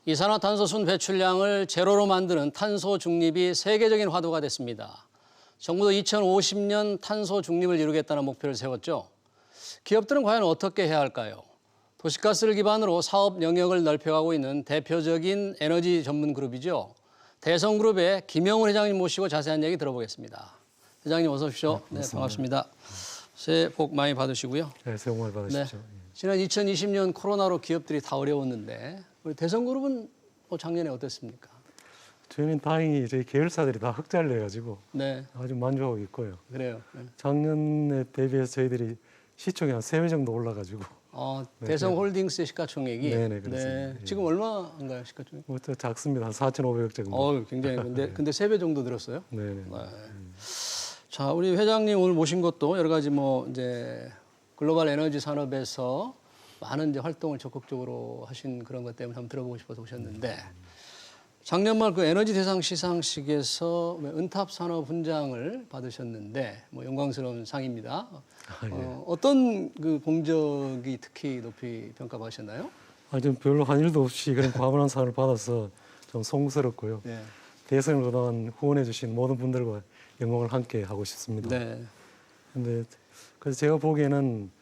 이산화탄소 순 배출량을 제로로 만드는 탄소 중립이 세계적인 화두가 됐습니다. 정부도 2050년 탄소 중립을 이루겠다는 목표를 세웠죠. 기업들은 과연 어떻게 해야 할까요? 도시가스를 기반으로 사업 영역을 넓혀가고 있는 대표적인 에너지 전문 그룹이죠. 대성그룹의 김영훈 회장님 모시고 자세한 얘기 들어보겠습니다. 회장님 어서 오십시오. 네, 반갑습니다. 새해 복 많이 받으시고요. 네, 새해 복 많이 받으십시오. 네. 지난 2020년 코로나로 기업들이 다 어려웠는데 우리 대성그룹은 작년에 어땠습니까? 저희는 다행히 저희 계열사들이 다 흑자를 내가지고 네, 아주 만족하고 있고요. 그래요. 네. 작년에 대비해서 저희들이 시총이 한 3배 정도 올라가지고 대성홀딩스의 시가총액이 네네, 그렇습니다. 예. 지금 얼마인가요, 시가총액? 또 작습니다. 한 4,500억 정도. 굉장히 근데 3배 정도 들었어요. 네네. 네. 자, 우리 회장님 오늘 모신 것도 여러 가지 이제 글로벌 에너지 산업에서 많은 이제 활동을 적극적으로 하신 그런 것 때문에 한번 들어보고 싶어서 오셨는데 작년 말 그 에너지 대상 시상식에서 은탑 산업 훈장을 받으셨는데 영광스러운 상입니다. 어떤 그 공적이 특히 높이 평가받으셨나요? 좀 별로 한 일도 없이 그런 과분한 상을 받아서 좀 송구스럽고요. 네. 대선을 그동안 후원해 주신 모든 분들과 영광을 함께 하고 싶습니다. 네. 근데 그래서 제가 보기에는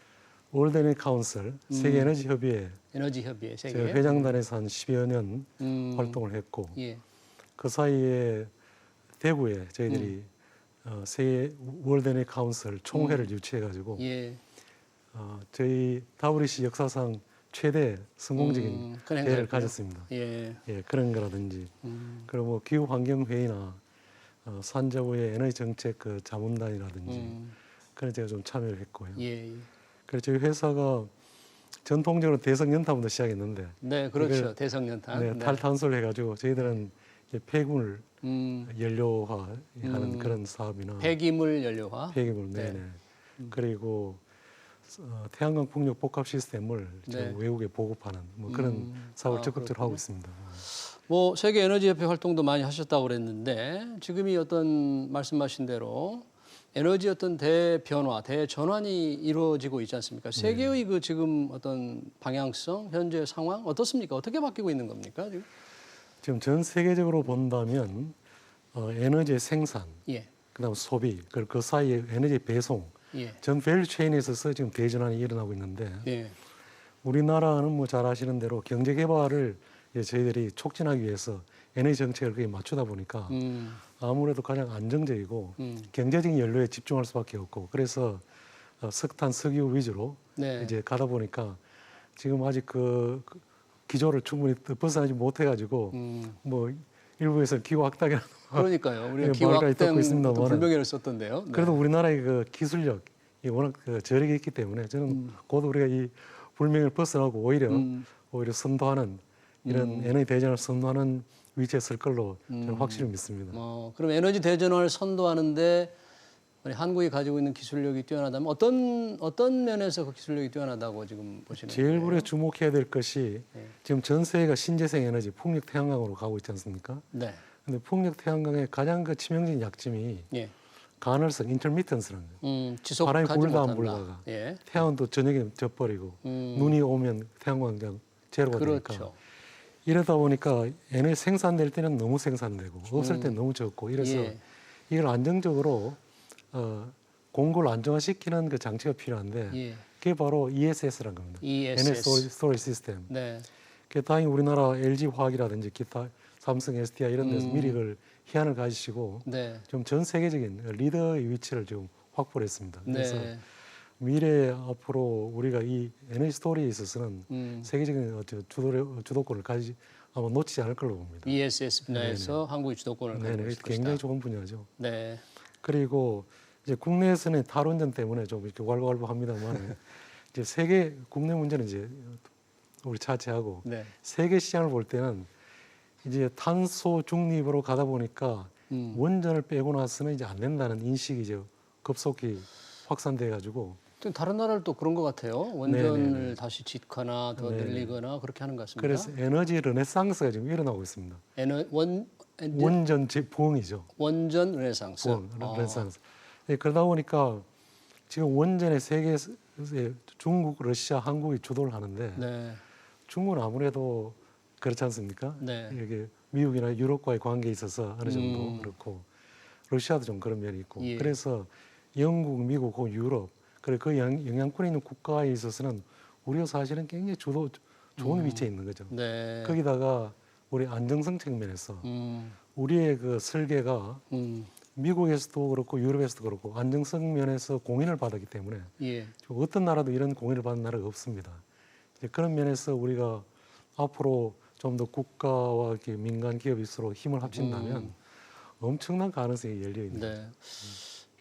월드 에너지 카운슬 세계 에너지 협의회 에너지 협의회 세계 제가 회장단에서 한 10여 년 활동을 했고 예. 그 사이에 대구에 저희들이 세계 월드 에너지 카운슬 총회를 유치해가지고 예. 저희 WC 역사상 최대 성공적인 그런 대회를 행사였군요. 가졌습니다. 예. 예, 그런 거라든지 그리고 기후 환경 회의나 산자부의 에너지 정책 그 자문단이라든지 그런 제가 좀 참여를 했고요. 예. 그래서 저희 회사가 전통적으로 대성 연탄부터 시작했는데 네, 그렇죠. 대성연탄. 네, 탈탄소를 해가지고 저희들은 이제 폐기물 연료화하는 그런 사업이나 폐기물 연료화. 폐기물 네. 네네 그리고 태양광 풍력 복합 시스템을 네. 외국에 보급하는 그런 사업을 적극적으로 하고 있습니다. 세계 에너지 협회 활동도 많이 하셨다고 그랬는데 지금이 어떤 말씀하신 대로 에너지 어떤 대변화, 대전환이 이루어지고 있지 않습니까? 세계의 그 지금 어떤 방향성, 현재 상황 어떻습니까? 어떻게 바뀌고 있는 겁니까? 지금 전 세계적으로 본다면 에너지의 생산, 예. 그다음 소비, 그리고 그 사이에 에너지 배송, 예. 전 밸류 체인에 있어서 지금 대전환이 일어나고 있는데 예. 우리나라는 잘 아시는 대로 경제 개발을 저희들이 촉진하기 위해서 에너지 정책을 거기에 맞추다 보니까 아무래도 가장 안정적이고 경제적인 연료에 집중할 수밖에 없고 그래서 석탄, 석유 위주로 네. 이제 가다 보니까 지금 아직 그 기조를 충분히 벗어나지 못해가지고 일부에서 기후 악당이라는 그러니까요. 우리가 말까지 듣고 있습니다만 불명예를 썼던데요. 네. 그래도 우리나라의 그 기술력이 워낙 저력이 있기 때문에 저는 곧 우리가 이 불명예를 벗어나고 오히려 선도하는 이런 에너지 대전을 선도하는 위치에 설 걸로 저는 확실히 믿습니다. 그럼 에너지 대전환을 선도하는데 우리 한국이 가지고 있는 기술력이 뛰어나다면 어떤 면에서 그 기술력이 뛰어나다고 지금 보시는 거예요? 제일 우리가 주목해야 될 것이 지금 전 세계가 신재생 에너지, 풍력 태양광으로 가고 있지 않습니까? 네. 근데 풍력 태양광의 가장 그 치명적인 약점이 예. 간헐성, 인터미턴스라는 거예요. 지속하지 바람이 불다 안 못한다. 불다가 예. 태양도 저녁에 져버리고 눈이 오면 태양광 제로가 되니까 그렇죠. 이러다 보니까 에너지 생산될 때는 너무 생산되고 없을 때는 너무 적고 이래서 예. 이걸 안정적으로 공급을 안정화시키는 그 장치가 필요한데 예. 그게 바로 ESS라는 겁니다. ESS. 에너지 스토리지 시스템. 네. 그게 다행히 우리나라 LG화학이라든지 기타 삼성, SDI 이런 데서 미리 그걸 희한을 가지시고 네. 좀 전 세계적인 리더의 위치를 좀 확보를 했습니다. 그래서 네. 미래 앞으로 우리가 이 에너지 스토리에 있어서는 세계적인 주도권을 아마 놓치지 않을 걸로 봅니다. ESS 분야에서 한국이 주도권을 가지고 네네, 있을 굉장히 것이다. 좋은 분야죠. 네. 그리고 이제 국내에서는 탈원전 때문에 좀 이렇게 왈가왈부합니다만 이제 세계 국내 문제는 이제 우리 차치하고 네. 세계 시장을 볼 때는 이제 탄소 중립으로 가다 보니까 원전을 빼고 나서는 이제 안 된다는 인식이 이제 급속히 확산돼 가지고 다른 나라를 또 그런 것 같아요. 원전을 네네. 다시 짓거나 더 네네. 늘리거나 그렇게 하는 것 같습니다. 그래서 에너지 르네상스가 지금 일어나고 있습니다. 원전 부흥이죠. 르네상스. 르네상스. 그러다 보니까 지금 원전의 세계에 중국, 러시아, 한국이 주도를 하는데 네. 중국은 아무래도 그렇지 않습니까? 네. 이게 미국이나 유럽과의 관계에 있어서 어느 정도 그렇고 러시아도 좀 그런 면이 있고 예. 그래서 영국, 미국, 혹은 유럽 그리고 그 영향권에 있는 국가에 있어서는 우리가 사실은 굉장히 좋은 위치에 있는 거죠. 네. 거기다가 우리 안정성 측면에서 음, 우리의 그 설계가 미국에서도 그렇고 유럽에서도 그렇고 안정성 면에서 공인을 받았기 때문에 예. 어떤 나라도 이런 공인을 받은 나라가 없습니다. 이제 그런 면에서 우리가 앞으로 좀 더 국가와 이렇게 민간 기업이 서로 힘을 합친다면 엄청난 가능성이 열려 있는 거죠. 네.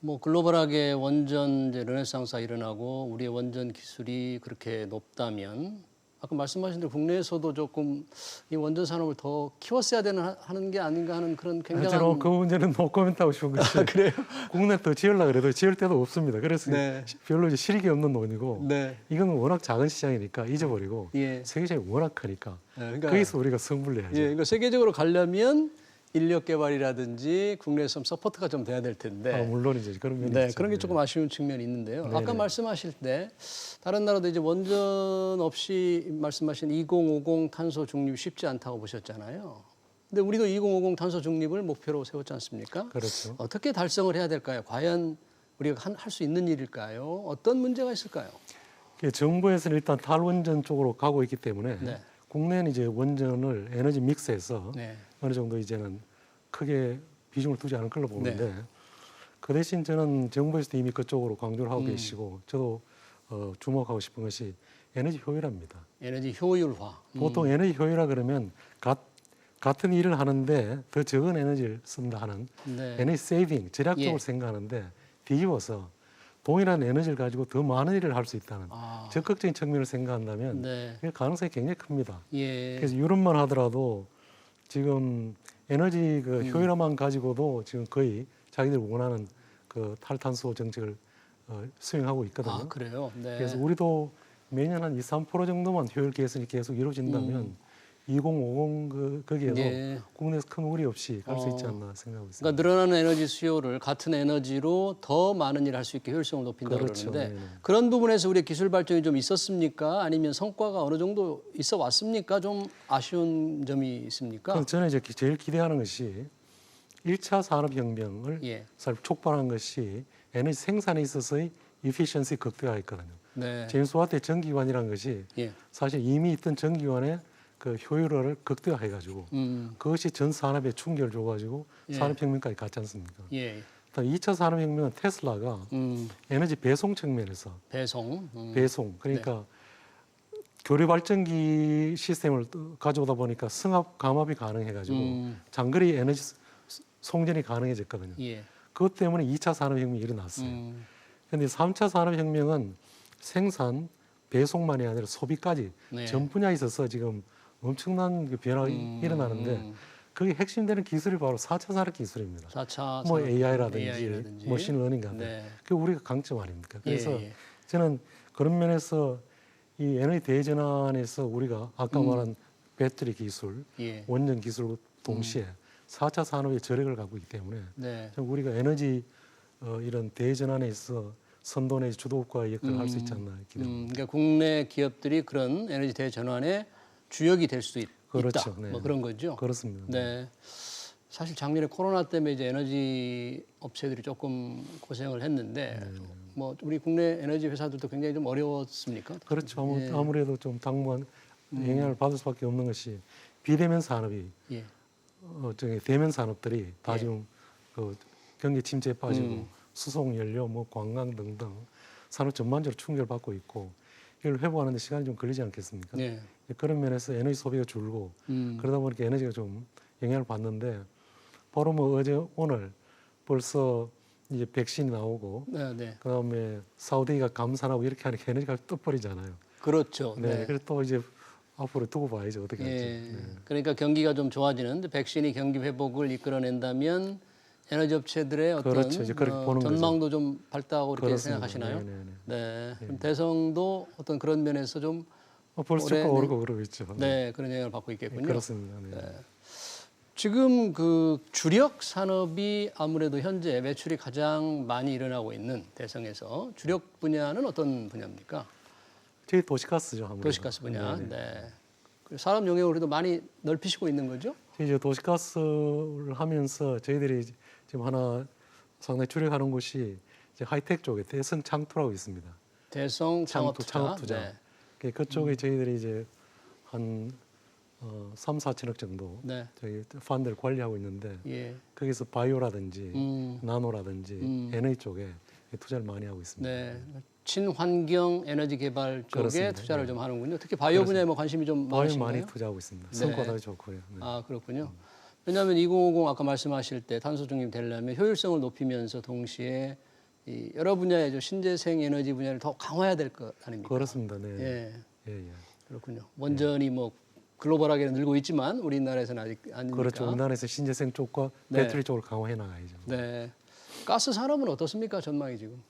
뭐 글로벌하게 원전 이제 르네상스가 일어나고 우리의 원전 기술이 그렇게 높다면 아까 말씀하신 대로 국내에서도 조금 이 원전 산업을 더 키웠어야 하는 게 아닌가 하는 그런 저는 굉장한 그 문제는 노 코멘트하고 싶은 것이 그래요? 국내 더 지으려고 그래도 지을 데도 없습니다. 그래서 네. 별로 이제 실익이 없는 논이고 네. 이건 워낙 작은 시장이니까 잊어버리고 예. 세계적이 워낙 크니까 그러니까 거기서 우리가 승부를 내야죠. 예, 그러니까 세계적으로 가려면 인력 개발이라든지 국내에서 좀 서포트가 좀 돼야 될 텐데. 물론이죠. 그런 면이 네, 있죠. 그런 게 조금 아쉬운 측면이 있는데요. 네네. 아까 말씀하실 때 다른 나라도 이제 원전 없이 말씀하신 2050 탄소 중립 쉽지 않다고 보셨잖아요. 근데 우리도 2050 탄소 중립을 목표로 세웠지 않습니까? 그렇죠. 어떻게 달성을 해야 될까요? 과연 우리가 할 수 있는 일일까요? 어떤 문제가 있을까요? 정부에서는 일단 탈원전 쪽으로 가고 있기 때문에 네. 국내는 이제 원전을 에너지 믹스해서 네. 어느 정도 이제는 크게 비중을 두지 않을 걸로 보는데 네. 그 대신 저는 정부에서도 이미 그쪽으로 강조를 하고 음. 계시고 저도 주목하고 싶은 것이 에너지 효율화입니다. 에너지 효율화. 보통 에너지 효율화 그러면 같은 일을 하는데 더 적은 에너지를 쓴다 하는 네. 에너지 세이빙, 절약적으로 예. 생각하는데 뒤집어서 동일한 에너지를 가지고 더 많은 일을 할 수 있다는 아, 적극적인 측면을 생각한다면 네. 그 가능성이 굉장히 큽니다. 예. 그래서 유럽만 하더라도 지금 에너지 그 효율화만 가지고도 지금 거의 자기들 원하는 그 탈탄소 정책을 수행하고 있거든요. 아, 그래요? 네. 그래서 우리도 매년 한 2, 3% 정도만 효율 개선이 계속 이루어진다면 2050 거기에도 예. 국내에서 큰 무리 없이 갈 수 있지 않나 생각하고 있습니다. 그러니까 늘어나는 에너지 수요를 같은 에너지로 더 많은 일을 할 수 있게 효율성을 높인다 그렇죠. 그러는데 네네. 그런 부분에서 우리의 기술 발전이 좀 있었습니까? 아니면 성과가 어느 정도 있어 왔습니까? 좀 아쉬운 점이 있습니까? 그래서 저는 이제 제일 기대하는 것이 1차 산업혁명을 예. 사실 촉발한 것이 에너지 생산에 있어서의 이피션시 극대화였거든요. 네. 제임스 와트의 전기관이라는 것이 예. 사실 이미 있던 전기관의 그 효율화를 극대화해가지고 그것이 전 산업에 충격을 줘가지고 예. 산업혁명까지 갔지 않습니까? 예. 2차 산업혁명은 테슬라가 에너지 배송 측면에서 배송. 배송 그러니까 교류 발전기 시스템을 가져오다 보니까 승합 감압이 가능해가지고 장거리 에너지 송전이 가능해졌거든요. 예. 그것 때문에 2차 산업혁명이 일어났어요. 그런데 3차 산업혁명은 생산, 배송만이 아니라 소비까지 네. 전 분야에 있어서 지금 엄청난 그 변화가 일어나는데 그게 핵심되는 기술이 바로 4차 산업 기술입니다. 4차 뭐 AI라든지 머신러닝 같은 네. 그게 우리가 강점 아닙니까? 그래서 예, 예. 저는 그런 면에서 이 에너지 대전환에서 우리가 아까 말한 배터리 기술, 예. 원전 기술과 동시에 4차 산업의 저력을 갖고 있기 때문에 네. 우리가 에너지 이런 대전환에 있어 선도 내지 주도국가의 역할을 할 수 있지 않나 기대합니다. 그러니까 국내 기업들이 그런 에너지 대전환의 주역이 될 수 그렇죠. 있다. 네. 뭐 그런 거죠. 그렇습니다. 네. 사실 작년에 코로나 때문에 이제 에너지 업체들이 조금 고생을 했는데 뭐 우리 국내 에너지 회사들도 굉장히 좀 어려웠습니까? 그렇죠. 예. 아무래도 좀 당분간 영향을 받을 수밖에 없는 것이 비대면 산업이 예. 저기 대면 산업들이 다 예. 지금 그 경기 침체에 빠지고 수송 연료, 뭐 관광 등등 산업 전반적으로 충격을 받고 있고 이걸 회복하는데 시간이 좀 걸리지 않겠습니까? 네. 그런 면에서 에너지 소비가 줄고 그러다 보니까 에너지가 좀 영향을 받는데 바로 뭐 어제 오늘 벌써 이제 백신이 나오고 네, 네. 그다음에 사우디가 감산하고 이렇게 하니까 에너지가 떠버리잖아요. 그렇죠. 네. 네. 그래서 또 이제 앞으로 두고 봐야죠 어떻게 할지. 예. 네. 그러니까 경기가 좀 좋아지는데 백신이 경기 회복을 이끌어낸다면 에너지 업체들의 어떤 그렇죠. 이제 그렇게 보는 전망도 좀 밝다고 이렇게 그렇습니다. 생각하시나요? 네네네. 네. 그럼 대성도 어떤 그런 면에서 좀 벌써 올해는- 주가 오르고 그러고 있죠. 네, 그런 영향을 받고 있겠군요. 그렇습니다. 네. 지금 그 주력 산업이 아무래도 현재 매출이 가장 많이 일어나고 있는 대성에서 주력 분야는 어떤 분야입니까? 저희 도시가스죠. 아무래도. 도시가스 분야. 네네. 네. 산업 영역을 그래도 많이 넓히시고 있는 거죠? 이제 도시가스를 하면서 저희들이 지금 하나 상당히 주력하는 곳이 이제 하이텍 쪽에 대성 창투라고 있습니다. 대성 창업투자. 네. 그쪽에 저희들이 이제 한 3, 4천억 정도 네. 저희 펀드를 관리하고 있는데 예. 거기서 바이오라든지 나노라든지 에너지 쪽에 투자를 많이 하고 있습니다. 네. 친환경 에너지 개발 쪽에 그렇습니다. 투자를 네. 좀 하는군요. 특히 바이오 분야에 뭐 관심이 좀 바이오 많으신가요? 많이 투자하고 있습니다. 네. 성과도 좋고요. 네. 아, 그렇군요. 왜냐하면 2050 아까 말씀하실 때 탄소 중립 되려면 효율성을 높이면서 동시에 이 여러 분야의 저 신재생 에너지 분야를 더 강화해야 될 것 아닙니까? 그렇습니다. 네. 예, 예. 그렇군요. 원전이 뭐 글로벌하게 늘고 있지만 우리나라에서는 아직 아니니까. 그렇죠. 우리나라에서 신재생 쪽과 네. 배터리 쪽을 강화해 나가야죠. 네. 가스 산업은 어떻습니까? 전망이 지금.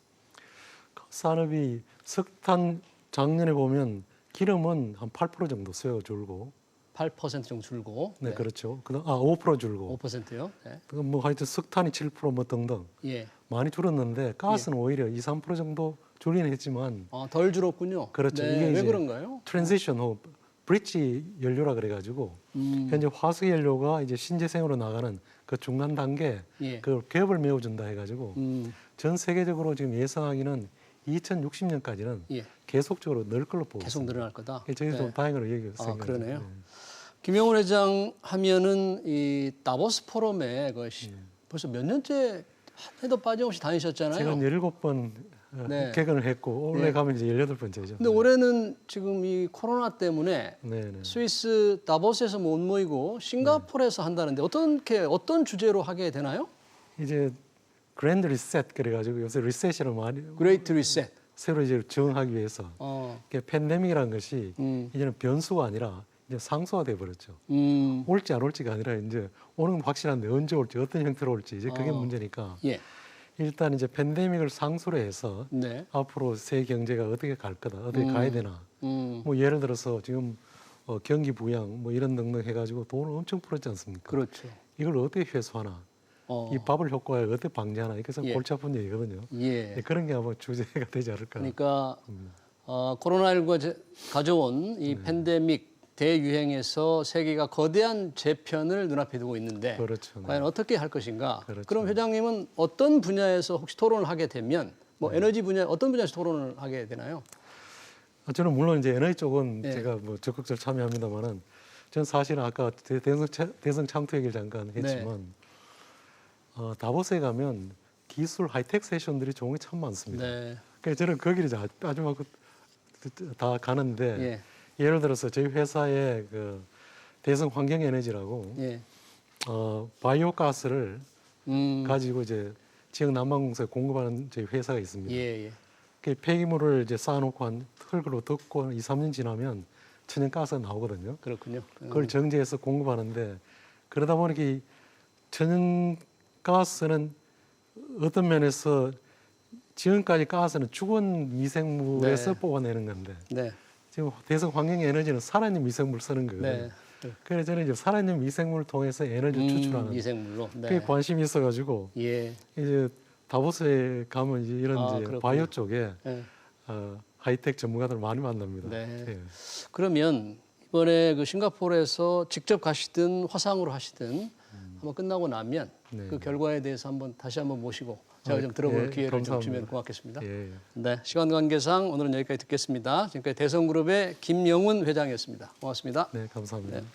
산업이 석탄 작년에 보면 기름은 한 8% 정도 수요가 줄고, 8% 정도 줄고. 네, 그렇죠. 그다음 5% 줄고, 5%요. 네. 그럼 뭐 하여튼 석탄이 7%뭐 등등 예. 많이 줄었는데 가스는 오히려 2, 3% 정도 줄긴 했지만, 덜 줄었군요. 그렇죠. 네. 이게 왜 이제 그런가요? 트랜지션 후 브릿지 연료라 그래가지고 현재 화석 연료가 이제 신재생으로 나가는 그 중간 단계 예. 그 갭을 메워준다 해가지고 전 세계적으로 지금 예상하기는 2060년까지는 예. 계속적으로 늘 걸로 보고 계속 있습니다. 늘어날 거다. 저희도 좀 다행으로 얘기해요. 그러네요. 김영훈 회장 하면은 이 다보스 포럼에 벌써 몇 년째 한 해도 빠짐없이 다니셨잖아요. 제가 17번 네. 개근을 했고 올해 가면 이제 18번째죠. 근데 올해는 지금 이 코로나 때문에 네. 스위스 다보스에서 못 모이고 싱가포르에서 한다는데 어떤 주제로 하게 되나요? 이제 그랜드 리셋 그래가지고 요새 리셋을 많이 그레이트 리셋. 새로 이제 적응하기 위해서 팬데믹이라는 것이 이제는 변수가 아니라 이제 상수가 돼 버렸죠. 올지 안 올지가 아니라 이제 오는 건 확실한데 언제 올지 어떤 형태로 올지 이제 그게 문제니까 예. 일단 이제 팬데믹을 상수로 해서 네. 앞으로 세계 경제가 어떻게 갈 거다, 어떻게 가야 되나. 뭐 예를 들어서 지금 경기 부양 뭐 이런 등등 해가지고 돈을 엄청 풀었지 않습니까? 그렇죠. 이걸 어떻게 회수하나, 이 바블 효과를 어떻게 방지하나, 이게 참 예. 골치 아픈 얘기거든요. 예. 네, 그런 게 아마 주제가 되지 않을까. 그러니까 코로나19가 가져온 이 팬데믹 대유행에서 세계가 거대한 재편을 눈앞에 두고 있는데 그렇죠. 네. 과연 어떻게 할 것인가? 그렇죠. 그럼 회장님은 어떤 분야에서 혹시 토론을 하게 되면 뭐 에너지 분야 어떤 분야에서 토론을 하게 되나요? 저는 물론 이제 에너지 쪽은 예. 제가 뭐 적극적으로 참여합니다만은 저는 사실은 아까 대성 창투 얘기를 잠깐 했지만 다보스에 가면 기술 하이텍 세션들이 좋은 게 참 많습니다. 네. 그래서 저는 거기를 아주 막 다 가는데 예. 예를 들어서 저희 회사의 그 대성 환경 에너지라고 예. 바이오 가스를 가지고 가지고 이제 지역 난방공사에 공급하는 저희 회사가 있습니다. 예. 그 폐기물을 이제 쌓아놓고 한 흙으로 덮고 2, 3년 지나면 천연 가스가 나오거든요. 그렇군요. 그걸 정제해서 공급하는데 그러다 보니까 이 천연 가스는 어떤 면에서 지금까지 가스는 죽은 미생물에서 뽑아내는 건데 네. 지금 대성 환경 에너지는 살아있는 미생물 쓰는 거거든요. 네. 그래서 저는 이제 살아있는 미생물을 통해서 에너지를 추출하는 미생물로. 네. 그게 관심이 있어가지고 예. 이제 다보스에 가면 이제 이런 이제 그렇군요. 바이오 쪽에 네. 하이텍 전문가들 많이 만납니다. 네. 예. 그러면 이번에 그 싱가포르에서 직접 가시든 화상으로 하시든 한번 끝나고 나면 네. 그 결과에 대해서 다시 한번 모시고 제가 좀 들어볼 예, 기회를 좀 감사합니다. 주면 고맙겠습니다. 예. 네, 시간 관계상 오늘은 여기까지 듣겠습니다. 지금까지 대성그룹의 김영훈 회장이었습니다. 고맙습니다. 네, 감사합니다. 네.